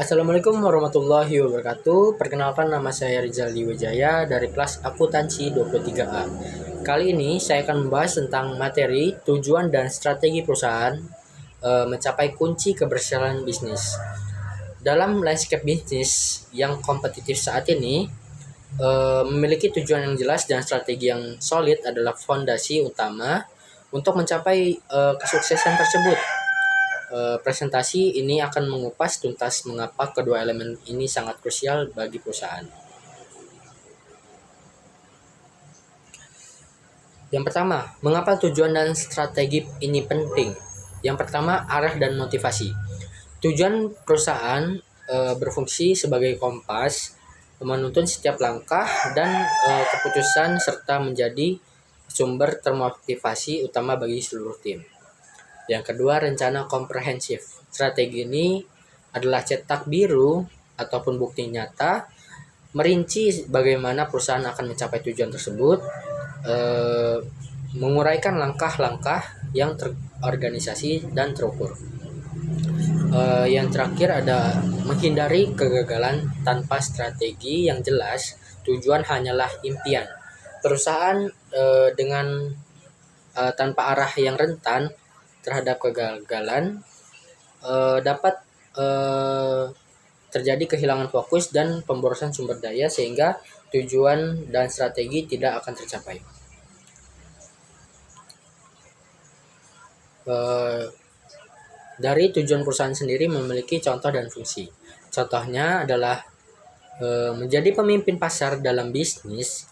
Assalamualaikum warahmatullahi wabarakatuh. Perkenalkan, nama saya Rizal Wijaya dari kelas Akuntansi 23A. Kali ini saya akan membahas tentang materi tujuan dan strategi perusahaan mencapai kunci keberhasilan bisnis. Dalam landscape bisnis yang kompetitif saat ini, memiliki tujuan yang jelas dan strategi yang solid adalah fondasi utama untuk mencapai kesuksesan tersebut. Presentasi ini akan mengupas tuntas mengapa kedua elemen ini sangat krusial bagi perusahaan. Yang pertama, mengapa tujuan dan strategi ini penting? Yang pertama, arah dan motivasi. Tujuan perusahaan berfungsi sebagai kompas, menuntun setiap langkah dan keputusan serta menjadi sumber termotivasi utama bagi seluruh tim. Yang kedua, rencana komprehensif. Strategi ini adalah cetak biru ataupun bukti nyata merinci bagaimana perusahaan akan mencapai tujuan tersebut, menguraikan langkah-langkah yang terorganisasi dan terukur. Yang terakhir ada menghindari kegagalan tanpa strategi yang jelas. Tujuan hanyalah impian. Perusahaan dengan tanpa arah yang rentan terhadap kegagalan dapat terjadi kehilangan fokus dan pemborosan sumber daya sehingga tujuan dan strategi tidak akan tercapai. Dari tujuan perusahaan sendiri memiliki contoh dan fungsi. Contohnya adalah menjadi pemimpin pasar dalam bisnis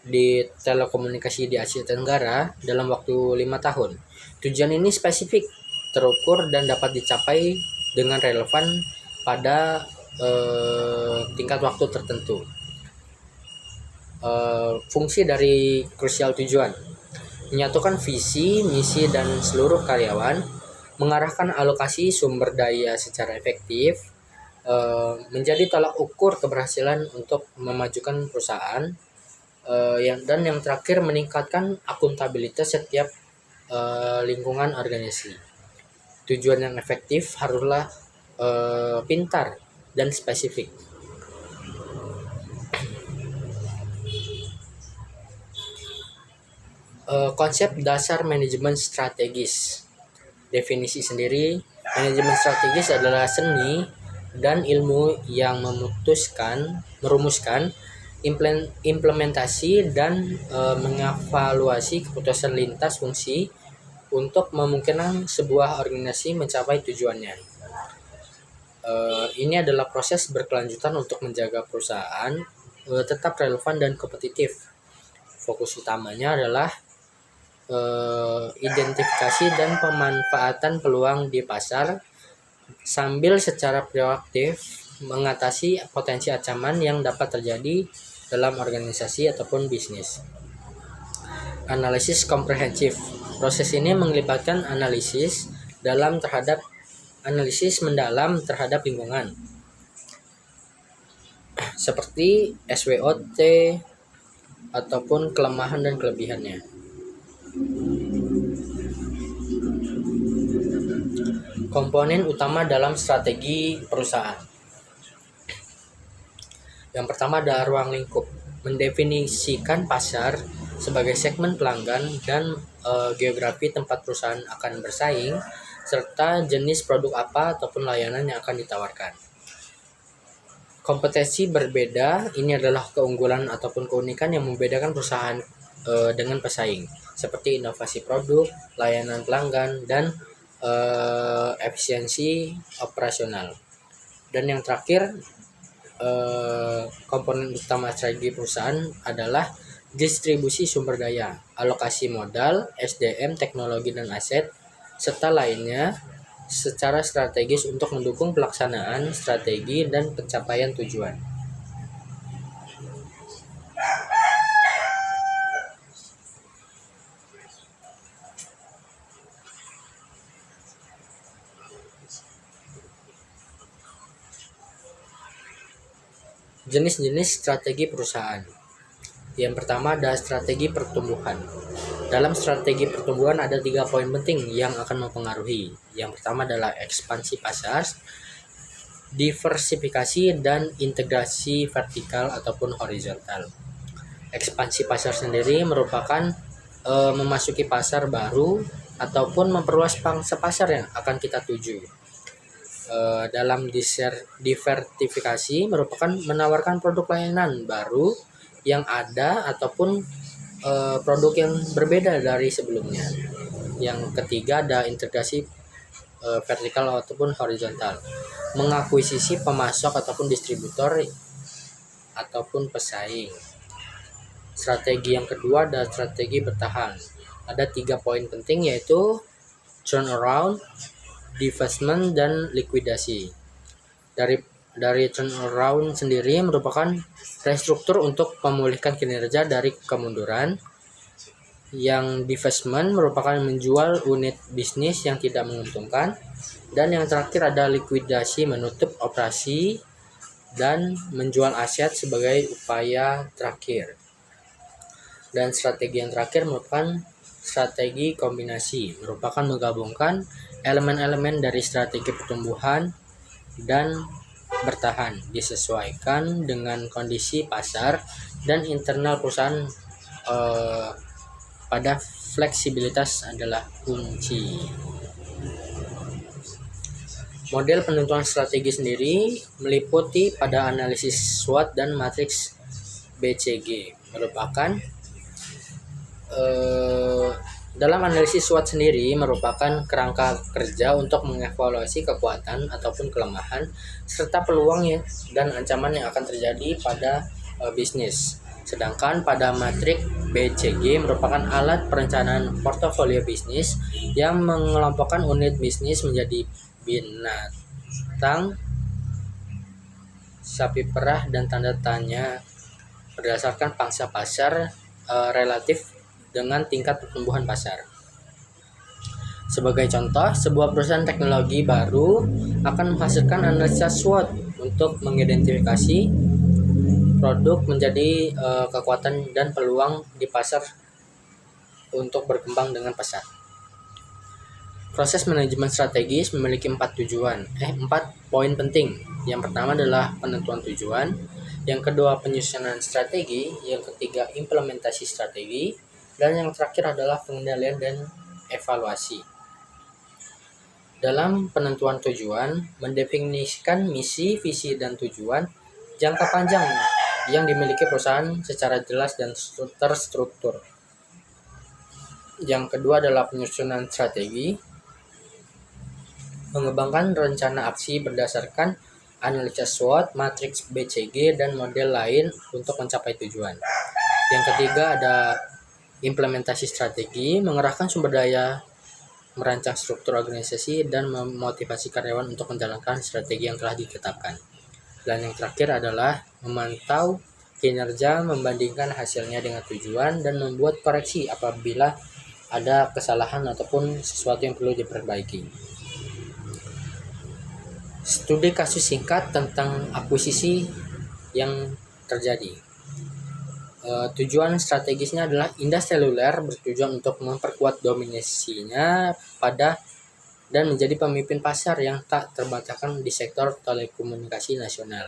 di telekomunikasi di Asia Tenggara dalam waktu 5 tahun. Tujuan ini spesifik, terukur, dan dapat dicapai dengan relevan pada tingkat waktu tertentu. Fungsi dari krusial tujuan: menyatukan visi, misi, dan seluruh karyawan, mengarahkan alokasi sumber daya secara efektif, menjadi tolak ukur keberhasilan untuk memajukan perusahaan, dan yang terakhir meningkatkan akuntabilitas setiap lingkungan organisasi. Tujuan yang efektif haruslah pintar dan spesifik. Konsep dasar manajemen strategis. Definisi sendiri, manajemen strategis adalah seni dan ilmu yang merumuskan implementasi dan mengevaluasi keputusan lintas fungsi untuk memungkinkan sebuah organisasi mencapai tujuannya. Ini adalah proses berkelanjutan untuk menjaga perusahaan tetap relevan dan kompetitif. Fokus utamanya adalah identifikasi dan pemanfaatan peluang di pasar sambil secara proaktif mengatasi potensi ancaman yang dapat terjadi dalam organisasi ataupun bisnis. Analisis komprehensif. Proses ini melibatkan analisis mendalam terhadap lingkungan seperti SWOT ataupun kelemahan dan kelebihannya. Komponen utama dalam strategi perusahaan. Yang pertama ada ruang lingkup. Mendefinisikan pasar sebagai segmen pelanggan dan geografi tempat perusahaan akan bersaing, serta jenis produk apa ataupun layanan yang akan ditawarkan. Kompetensi berbeda, ini adalah keunggulan ataupun keunikan yang membedakan perusahaan dengan pesaing, seperti inovasi produk, layanan pelanggan, dan efisiensi operasional. Dan yang terakhir, komponen utama strategi perusahaan adalah distribusi sumber daya, alokasi modal, SDM, teknologi dan aset, serta lainnya secara strategis untuk mendukung pelaksanaan strategi dan pencapaian tujuan. Jenis-jenis strategi perusahaan. Yang pertama ada strategi pertumbuhan. Dalam strategi pertumbuhan ada 3 poin penting yang akan mempengaruhi. Yang pertama adalah ekspansi pasar, diversifikasi dan integrasi vertikal ataupun horizontal. Ekspansi pasar sendiri merupakan memasuki pasar baru ataupun memperluas pangsa pasar yang akan kita tuju. Dalam diversifikasi merupakan menawarkan produk layanan baru yang ada ataupun produk yang berbeda dari sebelumnya. Yang ketiga ada integrasi vertikal ataupun horizontal, mengakuisisi pemasok ataupun distributor ataupun pesaing. Strategi yang kedua ada strategi bertahan. Ada 3 poin penting, yaitu turnaround, divestment, dan likuidasi. Dari turnaround sendiri merupakan restruktur untuk memulihkan kinerja dari kemunduran. Yang divestment merupakan menjual unit bisnis yang tidak menguntungkan. Dan yang terakhir ada likuidasi, menutup operasi dan menjual aset sebagai upaya terakhir. Dan strategi yang terakhir merupakan strategi kombinasi, merupakan menggabungkan elemen-elemen dari strategi pertumbuhan dan bertahan, disesuaikan dengan kondisi pasar dan internal perusahaan. Pada fleksibilitas adalah kunci. Model penentuan strategi sendiri meliputi pada analisis SWOT dan matriks BCG. Merupakan dalam analisis SWOT sendiri merupakan kerangka kerja untuk mengevaluasi kekuatan ataupun kelemahan serta peluang dan ancaman yang akan terjadi pada bisnis. Sedangkan pada matrik BCG merupakan alat perencanaan portofolio bisnis yang mengelompokkan unit bisnis menjadi binatang, sapi perah, dan tanda tanya berdasarkan pangsa pasar relatif dengan tingkat pertumbuhan pasar. Sebagai contoh, sebuah perusahaan teknologi baru akan menghasilkan analisa SWOT untuk mengidentifikasi produk menjadi kekuatan dan peluang di pasar untuk berkembang dengan pesat. Proses manajemen strategis memiliki 4 poin penting. Yang pertama adalah penentuan tujuan, yang kedua penyusunan strategi, yang ketiga implementasi strategi, dan yang terakhir adalah pengendalian dan evaluasi. Dalam penentuan tujuan, mendefinisikan misi, visi, dan tujuan jangka panjang yang dimiliki perusahaan secara jelas dan terstruktur. Yang kedua adalah penyusunan strategi, mengembangkan rencana aksi berdasarkan analisa SWOT, matriks BCG, dan model lain untuk mencapai tujuan. Yang ketiga ada implementasi strategi, mengerahkan sumber daya, merancang struktur organisasi, dan memotivasi karyawan untuk menjalankan strategi yang telah ditetapkan. Dan yang terakhir adalah memantau kinerja, membandingkan hasilnya dengan tujuan, dan membuat koreksi apabila ada kesalahan ataupun sesuatu yang perlu diperbaiki. Studi kasus singkat tentang akuisisi yang terjadi. Tujuan strategisnya adalah Indus Seluler bertujuan untuk memperkuat dominasinya pada dan menjadi pemimpin pasar yang tak terbantahkan di sektor telekomunikasi nasional.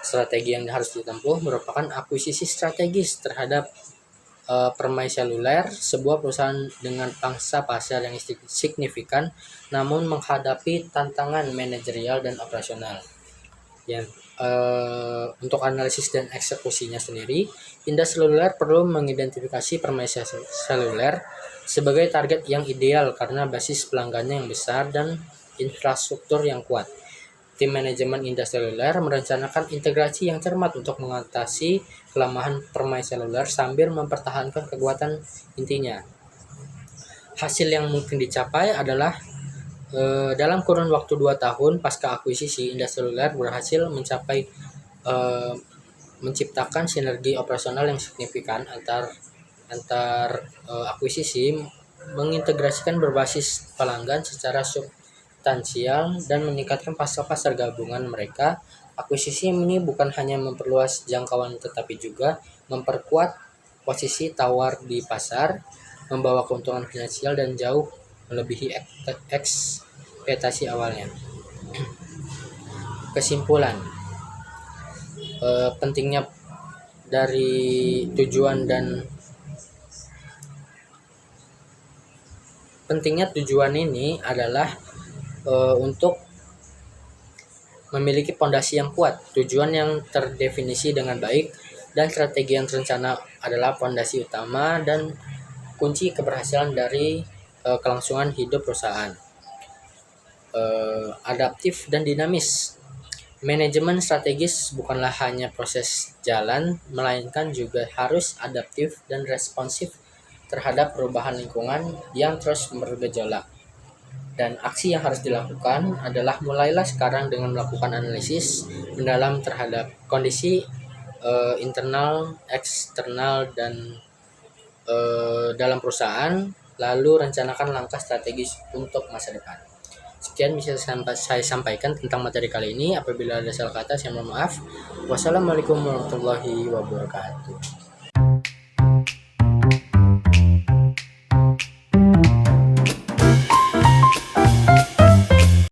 Strategi yang harus ditempuh merupakan akuisisi strategis terhadap Permai Seluler, sebuah perusahaan dengan pangsa pasar yang signifikan namun menghadapi tantangan manajerial dan operasional. Untuk analisis dan eksekusinya sendiri, Indus Seluler perlu mengidentifikasi Permai Seluler sebagai target yang ideal karena basis pelanggannya yang besar dan infrastruktur yang kuat. Tim manajemen Indus Seluler merencanakan integrasi yang cermat untuk mengatasi kelemahan Permai Seluler sambil mempertahankan kekuatan intinya. Hasil yang mungkin dicapai adalah dalam kurun waktu 2 tahun pasca akuisisi, Indus Seluler berhasil menciptakan sinergi operasional yang signifikan antar akuisisi, mengintegrasikan berbasis pelanggan secara substansial dan meningkatkan pasar gabungan mereka. Akuisisi ini bukan hanya memperluas jangkauan tetapi juga memperkuat posisi tawar di pasar, membawa keuntungan finansial dan jauh melebihi ekspektasi awalnya. Kesimpulan, pentingnya dari tujuan ini adalah untuk memiliki pondasi yang kuat. Tujuan yang terdefinisi dengan baik dan strategi yang terencana adalah pondasi utama dan kunci keberhasilan dari kelangsungan hidup perusahaan. Adaptif dan dinamis. Manajemen strategis bukanlah hanya proses jalan, melainkan juga harus adaptif dan responsif terhadap perubahan lingkungan yang terus bergejolak. Dan aksi yang harus dilakukan adalah mulailah sekarang dengan melakukan analisis mendalam terhadap kondisi internal, eksternal, dan dalam perusahaan, lalu rencanakan langkah strategis untuk masa depan. Sekian bisa saya sampaikan tentang materi kali ini. Apabila ada salah kata, saya mohon maaf. Wassalamualaikum warahmatullahi wabarakatuh.